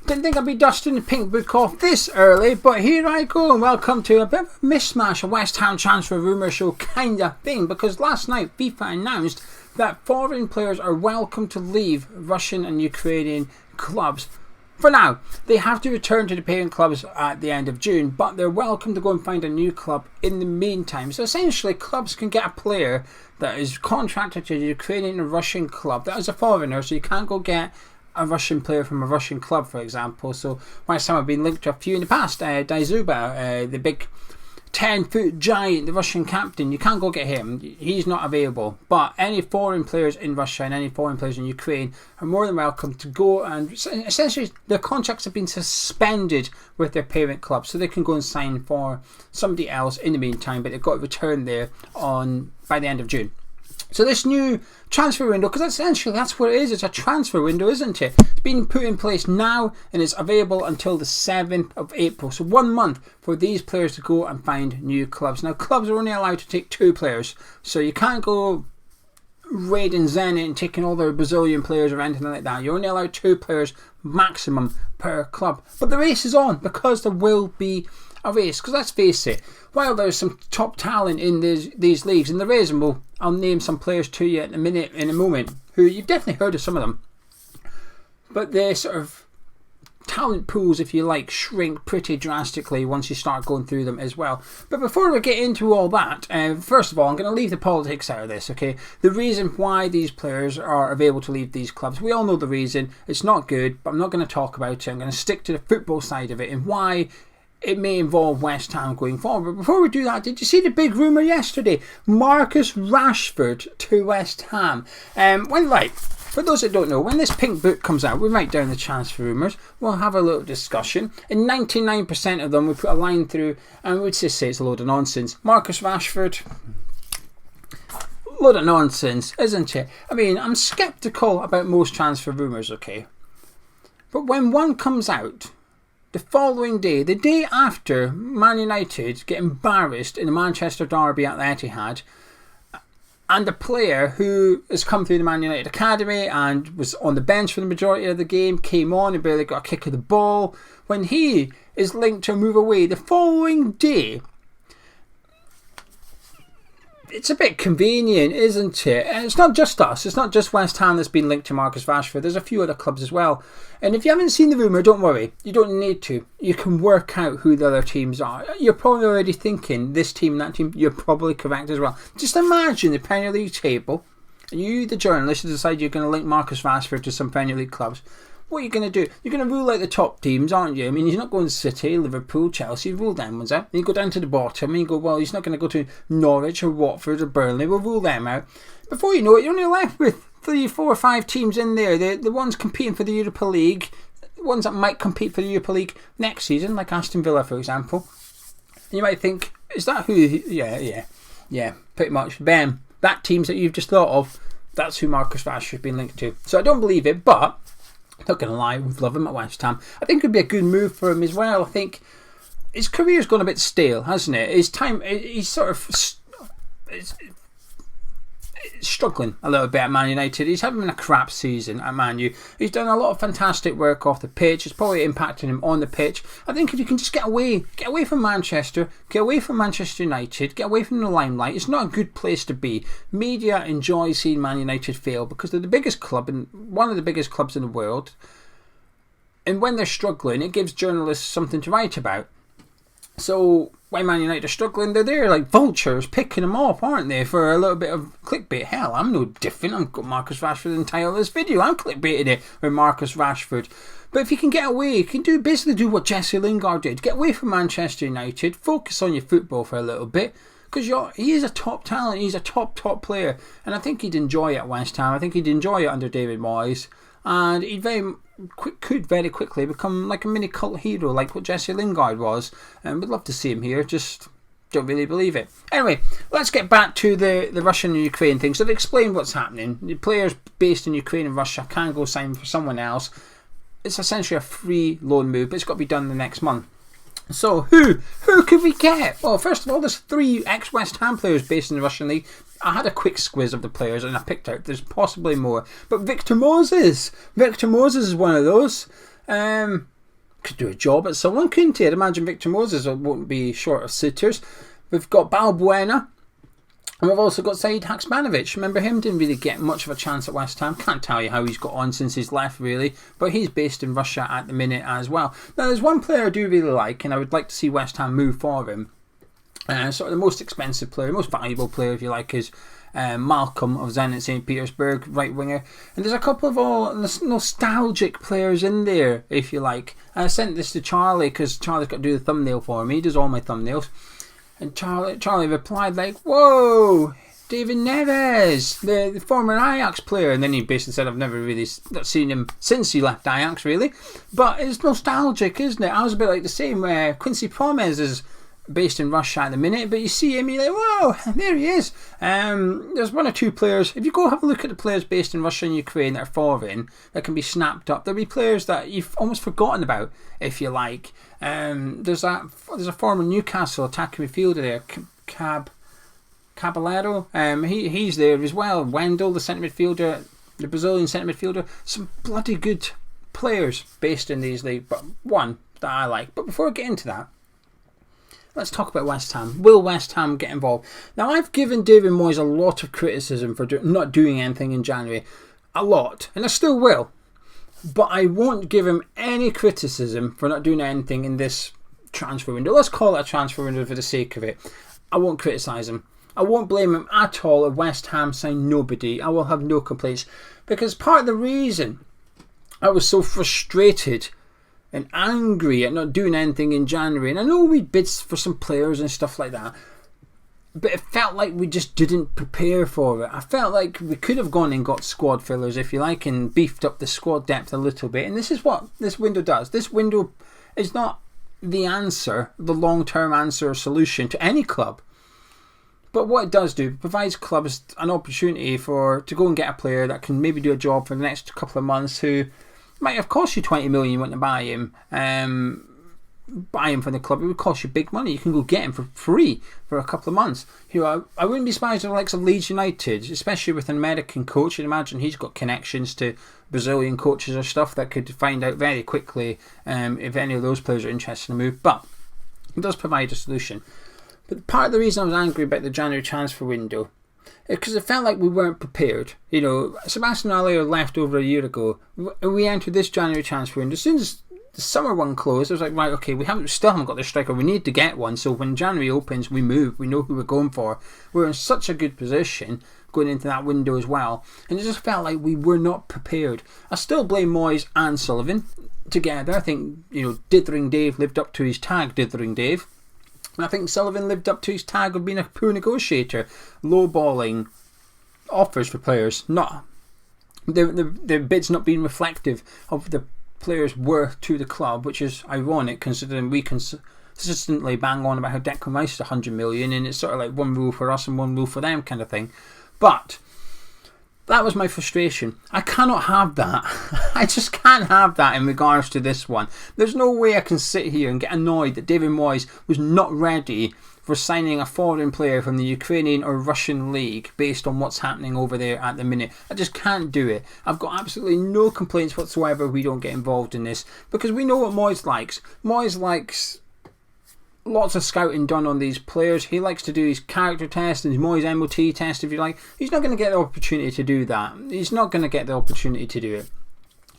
Didn't think I'd be dusting the pink book off this early, but here I go, and welcome to a bit of a mishmash, a West Ham transfer rumour show kind of thing, because last night FIFA announced that foreign players are welcome to leave Russian and Ukrainian clubs. For now, they have to return to the parent clubs at the end of June, but they're welcome to go and find a new club in the meantime. So essentially, clubs can get a player that is contracted to a Ukrainian or Russian club that is a foreigner, so you can't go get a Russian player from a Russian club, for example. So West Ham have been linked to a few in the past. Daizuba, the big 10-foot giant, the Russian captain, you can't go get him. He's not available. But any foreign players in Russia and any foreign players in Ukraine are more than welcome to go, and essentially their contracts have been suspended with their parent club, so they can go and sign for somebody else in the meantime, but they've got to return there by the end of June. So this new transfer window, because essentially that's what it is, it's a transfer window, isn't it? It's been put in place now and it's available until the 7th of April. So 1 month for these players to go and find new clubs. Now clubs are only allowed to take 2 players, so you can't go raiding Zenit and taking all their Brazilian players or anything like that. You're only allowed 2 players maximum per club. But the race is on, because there will be a race. Because let's face it, while there's some top talent in these leagues, and there is, and I'll name some players to you in a moment, who you've definitely heard of some of them, but their sort of talent pools, if you like, shrink pretty drastically once you start going through them as well. But before we get into all that, first of all, I'm going to leave the politics out of this, okay? The reason why these players are available to leave these clubs, we all know the reason. It's not good, but I'm not going to talk about it. I'm going to stick to the football side of it and why it may involve West Ham going forward. But before we do that, did you see the big rumour yesterday? Marcus Rashford to West Ham. For those that don't know, when this pink book comes out, we write down the transfer rumours, we'll have a little discussion, and 99% of them we put a line through and we'd just say it's a load of nonsense. Marcus Rashford, load of nonsense, isn't it? I mean, I'm sceptical about most transfer rumours, okay? But when one comes out, the following day, the day after Man United get embarrassed in the Manchester derby at the Etihad, and a player who has come through the Man United Academy and was on the bench for the majority of the game, came on and barely got a kick of the ball, when he is linked to a move away the following day, it's a bit convenient, isn't it? And it's not just us. It's not just West Ham that's been linked to Marcus Rashford. There's a few other clubs as well. And if you haven't seen the rumour, don't worry. You don't need to. You can work out who the other teams are. You're probably already thinking this team, that team. You're probably correct as well. Just imagine the Premier League table, and you, the journalist, decide you're going to link Marcus Rashford to some Premier League clubs. What are you going to do? You're going to rule out the top teams, aren't you? I mean, you're not going to City, Liverpool, Chelsea, rule them ones out. Then you go down to the bottom and you go, well, he's not going to go to Norwich or Watford or Burnley. We'll rule them out. Before you know it, you're only left with 3, 4, 5 teams in there. The ones competing for the Europa League, the ones that might compete for the Europa League next season, like Aston Villa, for example. And you might think, is that who? Yeah, pretty much. Them, that teams that you've just thought of, that's who Marcus Rashford has been linked to. So I don't believe it, but not going to lie, we love him at West Ham. I think it would be a good move for him as well. I think his career's gone a bit stale, hasn't it? His time, he's sort of struggling a little bit at Man United. He's having a crap season at Man U. He's done a lot of fantastic work off the pitch. It's probably impacting him on the pitch. I think if you can just get away from Manchester, get away from Manchester United, get away from the limelight, it's not a good place to be. Media enjoy seeing Man United fail because they're the biggest club, and one of the biggest clubs in the world. And when they're struggling, it gives journalists something to write about. So when Man United are struggling, they're there like vultures picking them off, aren't they, for a little bit of clickbait. Hell, I'm no different. I've got Marcus Rashford in the title of this video. I'm clickbaiting it with Marcus Rashford. But if you can get away, you can basically do what Jesse Lingard did. Get away from Manchester United, focus on your football for a little bit, because he is a top talent. He's a top player, and I think he'd enjoy it at West Ham. I think he'd enjoy it under David Moyes, and he'd could very quickly become like a mini cult hero, like what Jesse Lingard was. And we'd love to see him here, just don't really believe it. Anyway, let's get back to the Russian and Ukraine thing. So they've explained what's happening. The players based in Ukraine and Russia can go sign for someone else. It's essentially a free loan move, but it's got to be done the next month. So who could we get? Well, first of all, there's 3 ex-West Ham players based in the Russian league. I had a quick squiz of the players and I picked out there's possibly more. But Victor Moses is one of those. could do a job at someone, couldn't he? I'd imagine Victor Moses won't be short of suitors. We've got Balbuena. And we've also got Said Haksmanovic. Remember him? Didn't really get much of a chance at West Ham. Can't tell you how he's got on since he's left, really. But he's based in Russia at the minute as well. Now, there's one player I do really like, and I would like to see West Ham move for him. Sort of the most expensive player, most valuable player, if you like, is Malcolm of Zenit St. Petersburg, right winger. And there's a couple of all nostalgic players in there, if you like. I sent this to Charlie because Charlie's got to do the thumbnail for me. He does all my thumbnails. And Charlie replied like, "Whoa, David Neves, the former Ajax player." And then he basically said, "I've never really seen him since he left Ajax, really." But it's nostalgic, isn't it? I was a bit like the same. Quincy Promes is based in Russia at the minute, but you see him, you're like, "Whoa, there he is." There's one or two players. If you go have a look at the players based in Russia and Ukraine that are foreign, that can be snapped up, there'll be players that you've almost forgotten about, if you like. There's a former Newcastle attacking midfielder there, Caballero. He's there as well. Wendell, the centre midfielder, the Brazilian centre midfielder. Some bloody good players based in these leagues, but one that I like. But before I get into that, let's talk about West Ham. Will West Ham get involved? Now, I've given David Moyes a lot of criticism for not doing anything in January. A lot. And I still will. But I won't give him any criticism for not doing anything in this transfer window. Let's call it a transfer window for the sake of it. I won't criticise him. I won't blame him at all if West Ham sign nobody. I will have no complaints. Because part of the reason I was so frustrated and angry at not doing anything in January, and I know we bid for some players and stuff like that, but it felt like we just didn't prepare for it. I felt like we could have gone and got squad fillers, if you like, and beefed up the squad depth a little bit. And this is what this window does. This window is not the answer, the long-term answer or solution to any club. But what it does do, it provides clubs an opportunity to go and get a player that can maybe do a job for the next couple of months, who might have cost you 20 million. You want to buy him. Buy him from the club, it would cost you big money. You can go get him for free for a couple of months. I wouldn't be surprised if the likes of Leeds United, especially with an American coach, you'd imagine he's got connections to Brazilian coaches or stuff that could find out very quickly if any of those players are interested in a move. But it does provide a solution. But part of the reason I was angry about the January transfer window is because it felt like we weren't prepared. You know, Sebastian Haller left over a year ago. We entered this January transfer window. As soon as the summer one closed, I was like, right, okay, we still haven't got the striker. We need to get one. So when January opens, we move. We know who we're going for. We're in such a good position going into that window as well. And it just felt like we were not prepared. I still blame Moyes and Sullivan together. I think, Dithering Dave lived up to his tag, Dithering Dave. And I think Sullivan lived up to his tag of being a poor negotiator, lowballing offers for players. Not the bids not being reflective of the players' worth to the club, which is ironic considering we consistently bang on about how Declan Rice is 100 million and it's sort of like one rule for us and one rule for them kind of thing. But that was my frustration. I cannot have that. I just can't have that in regards to this one. There's no way I can sit here and get annoyed that David Moyes was not ready for signing a foreign player from the Ukrainian or Russian league based on what's happening over there at the minute. I just can't do it. I've got absolutely no complaints whatsoever if we don't get involved in this, because we know what Moyes likes. Moyes likes lots of scouting done on these players. He likes to do his character test and his Moyes MOT test, if you like. He's not going to get the opportunity to do that. He's not going to get the opportunity to do it.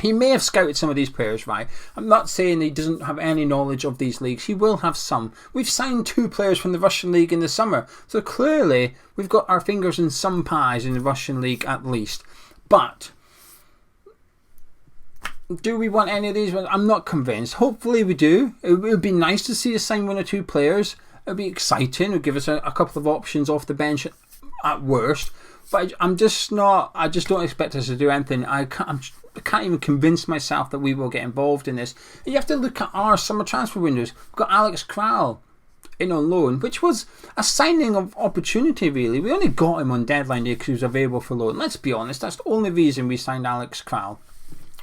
He may have scouted some of these players, right? I'm not saying he doesn't have any knowledge of these leagues. He will have some. We've signed 2 players from the Russian league in the summer. So clearly, we've got our fingers in some pies in the Russian league at least. But do we want any of these? I'm not convinced. Hopefully we do. It would be nice to see us sign 1 or 2 players. It would be exciting. It would give us a couple of options off the bench at worst. But I'm just not. I just don't expect us to do anything. I can't even convince myself that we will get involved in this. You have to look at our summer transfer windows. We've got Alex Kral in on loan, which was a signing of opportunity, really. We only got him on deadline day because he was available for loan. Let's be honest, that's the only reason we signed Alex Kral.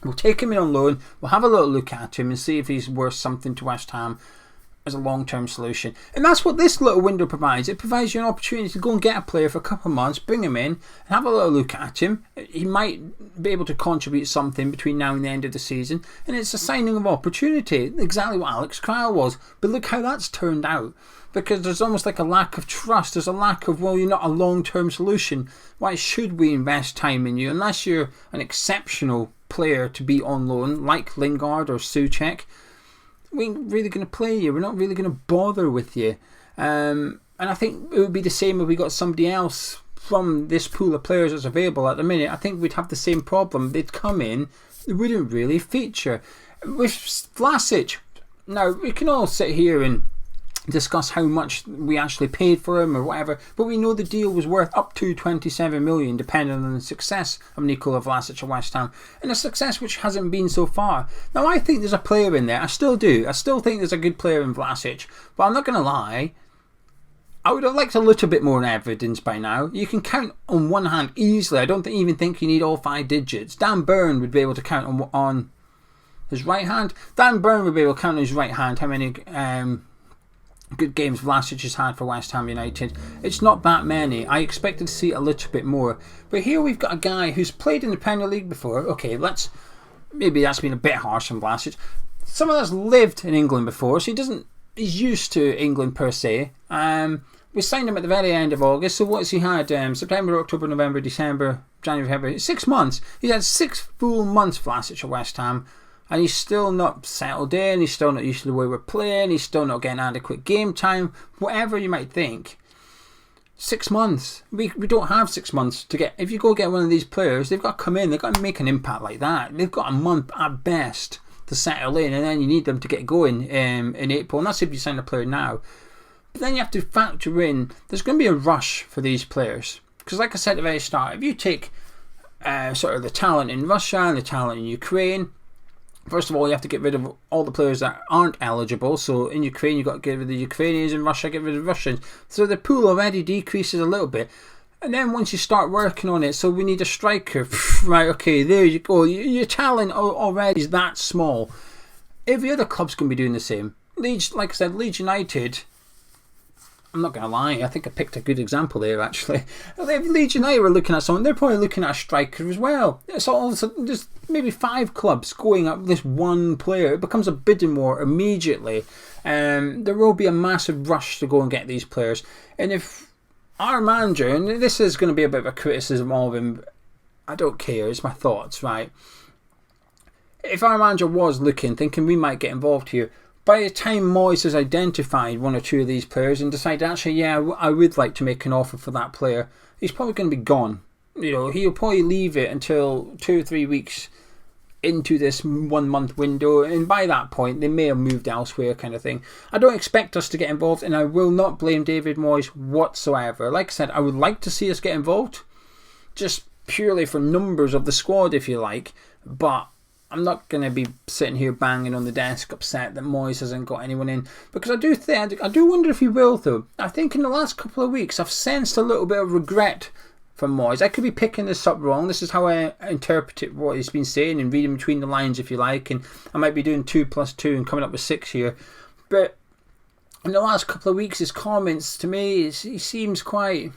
We'll take him in on loan, we'll have a little look at him and see if he's worth something to West Ham as a long-term solution. And that's what this little window provides. It provides you an opportunity to go and get a player for a couple of months, bring him in, and have a little look at him. He might be able to contribute something between now and the end of the season, and it's a signing of opportunity, exactly what Alex Kyle was. But look how that's turned out. Because there's almost like a lack of trust. There's a lack of, well, you're not a long-term solution. Why should we invest time in you? Unless you're an exceptional player to be on loan, like Lingard or Souček, we ain't really going to play you. We're not really going to bother with you. And I think it would be the same if we got somebody else from this pool of players that's available at the minute. I think we'd have the same problem. They'd come in, they wouldn't really feature. With Vlasic, now we can all sit here and discuss how much we actually paid for him or whatever, but we know the deal was worth up to 27 million depending on the success of Nikola Vlasic at West Ham, and a success which hasn't been so far. Now I think there's a player in there, I still do, I still think there's a good player in Vlasic, but I'm not going to lie, I would have liked a little bit more evidence by now. You can count on one hand easily, I don't even think you need all 5 digits. Dan Burn would be able to count on his right hand. Dan Burn would be able to count on his right hand how many good games Vlasic has had for West Ham United. It's not that many. I expected to see a little bit more. But here we've got a guy who's played in the Premier League before. Okay, maybe that's been a bit harsh on Vlasic. Someone that's lived in England before, so he's used to England per se. We signed him at the very end of August, so what's he had? September, October, November, December, January, February. 6 months. He's had 6 full months Vlasic at West Ham. And he's still not settled in, he's still not used to the way we're playing, he's still not getting adequate game time, whatever you might think. 6 months. We don't have 6 months to get. If you go get one of these players, they've got to come in, they've got to make an impact like that. They've got a month at best to settle in, and then you need them to get going in April. And that's if you sign a player now. But then you have to factor in, there's going to be a rush for these players. Because like I said at the very start, if you take sort of the talent in Russia and the talent in Ukraine, first of all, you have to get rid of all the players that aren't eligible. So in Ukraine, you've got to get rid of the Ukrainians. In Russia, get rid of the Russians. So the pool already decreases a little bit. And then once you start working on it, so we need a striker. Right, okay, there you go. Your talent already is that small. Every other club's going to be doing the same. Leeds, like I said, Leeds United, I'm not going to lie, I think I picked a good example there actually. If Leeds United were looking at someone, they're probably looking at a striker as well. So there's maybe 5 clubs going up this one player. It becomes a bidding war immediately. There will be a massive rush to go and get these players. And if our manager, and this is going to be a bit of a criticism of him, I don't care, it's my thoughts, right? If our manager was looking, thinking we might get involved here, by the time Moyes has identified 1 or 2 of these players and decided, actually, yeah, I would like to make an offer for that player, he's probably going to be gone. You know, he'll probably leave it until 2 or 3 weeks into this 1 month window, and by that point they may have moved elsewhere, kind of thing. I don't expect us to get involved, and I will not blame David Moyes whatsoever. Like I said, I would like to see us get involved, just purely for numbers of the squad, if you like, but I'm not going to be sitting here banging on the desk upset that Moyes hasn't got anyone in, because I do wonder if he will though. I think in the last couple of weeks I've sensed a little bit of regret from Moyes. I could be picking this up wrong. This is how I interpret it, what he's been saying, and reading between the lines, if you like, and I might be doing 2 + 2 and coming up with 6 here. But in the last couple of weeks, his comments to me, he seems quite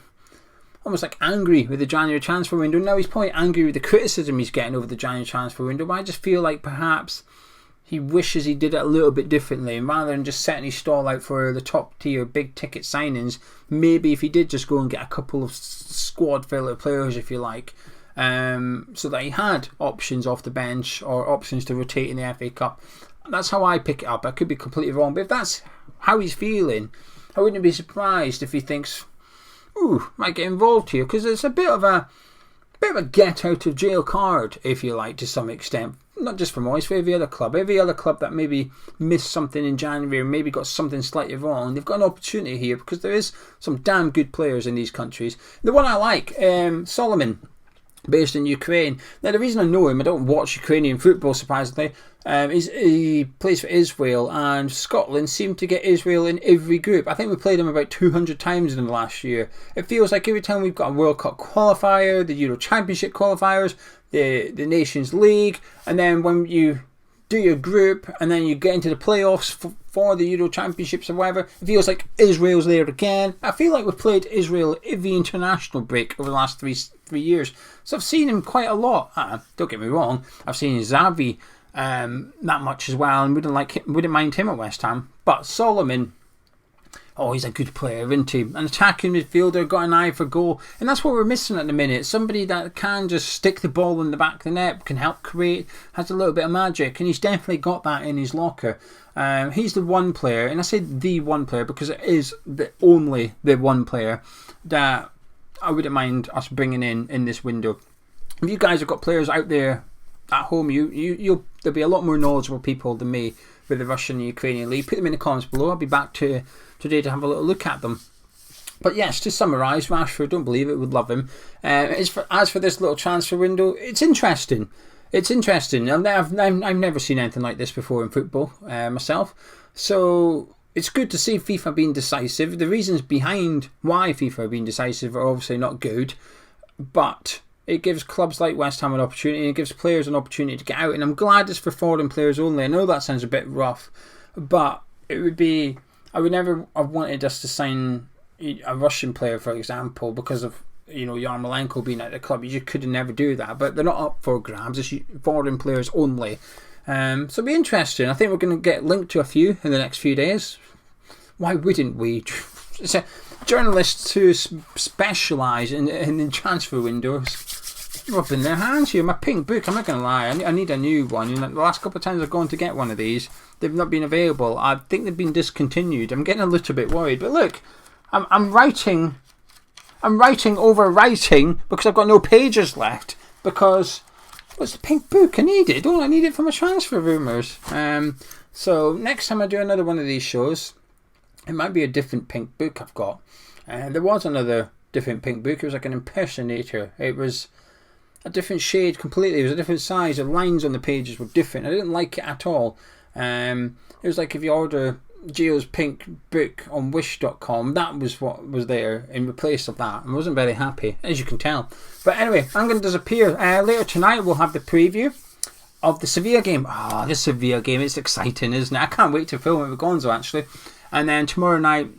almost like angry with the January transfer window. Now he's probably angry with the criticism he's getting over the January transfer window, but I just feel like perhaps he wishes he did it a little bit differently, and rather than just setting his stall out for the top tier big ticket signings, maybe if he did just go and get a couple of squad filler players, if you like, so that he had options off the bench or options to rotate in the FA Cup. That's how I pick it up. I could be completely wrong, but if that's how he's feeling, I wouldn't be surprised if he thinks, ooh, might get involved here, because it's a bit of a get out of jail card, if you like, to some extent. Not just for Moyes, for every other club. Every other club that maybe missed something in January or maybe got something slightly wrong, they've got an opportunity here, because there is some damn good players in these countries. The one I like, Solomon, based in Ukraine. Now the reason I know him, I don't watch Ukrainian football surprisingly, is he plays for Israel, and Scotland seem to get Israel in every group. I think we played them about 200 times in the last year. It feels like every time we've got a World Cup qualifier, the Euro Championship qualifiers, the Nations League, and then when you do your group, and then you get into the playoffs for the Euro Championships or whatever. It feels like Israel's there again. I feel like we've played Israel every international break over the last three years. So I've seen him quite a lot. Don't get me wrong, I've seen Xavi that much as well, and wouldn't mind him at West Ham. But Solomon, oh, he's a good player, isn't he? An attacking midfielder, got an eye for goal, and that's what we're missing at the minute. Somebody that can just stick the ball in the back of the net, can help create, has a little bit of magic, and he's definitely got that in his locker. He's the one player, and I say the one player because it is the one player that I wouldn't mind us bringing in this window. If you guys have got players out there at home, there'll be a lot more knowledgeable people than me with the Russian and Ukrainian league. Put them in the comments below. I'll be back today to have a little look at them. But yes, to summarise, Rashford, don't believe it, would love him. As for this little transfer window, it's interesting. It's interesting. I've never seen anything like this before in football myself. So it's good to see FIFA being decisive. The reasons behind why FIFA are being decisive are obviously not good, but it gives clubs like West Ham an opportunity, and it gives players an opportunity to get out. And I'm glad it's for foreign players only. I know that sounds a bit rough, but it would be. I would never have wanted us to sign a Russian player, for example, because of Yarmolenko being at the club. You could never do that, but they're not up for grabs. It's foreign players only. So it'll be interesting. I think we're going to get linked to a few in the next few days. Why wouldn't we? Journalists who specialise in transfer windows rubbing their hands here. My pink book, I'm not going to lie, I need a new one. The last couple of times I've gone to get one of these, they've not been available. I think they've been discontinued. I'm getting a little bit worried. But look, I'm writing over writing because I've got no pages left. Because what's the pink book? I need it. Don't I need it for my transfer rumours? So next time I do another one of these shows, it might be a different pink book I've got. There was another different pink book. It was like an impersonator. It was a different shade completely. It was a different size. The lines on the pages were different. I didn't like it at all. It was like if you order Geo's pink book on wish.com, that was what was there in place of that. I wasn't very happy, as you can tell. But anyway, I'm going to disappear. Later tonight we'll have the preview of the Sevilla game. The Sevilla game, it's exciting, isn't it? I can't wait to film it with Gonzo actually. And then tomorrow night,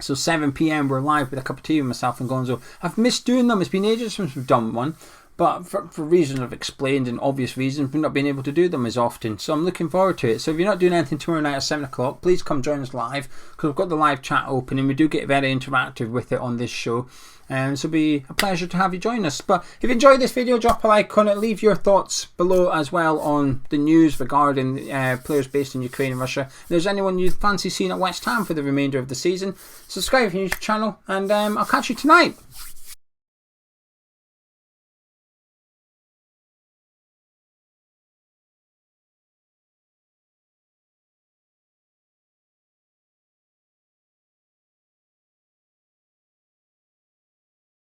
so 7 PM, we're live with a cup of tea with myself and Gonzo. I've missed doing them. It's been ages since we've done one. But for reasons I've explained and obvious reasons, we've not been able to do them as often. So I'm looking forward to it. So if you're not doing anything tomorrow night at 7 o'clock, please come join us live. Because we've got the live chat open and we do get very interactive with it on this show. So it'll be a pleasure to have you join us. But if you enjoyed this video, drop a like on it. Leave your thoughts below as well on the news regarding players based in Ukraine and Russia. If there's anyone you'd fancy seeing at West Ham for the remainder of the season, subscribe if you're new to the channel. And I'll catch you tonight.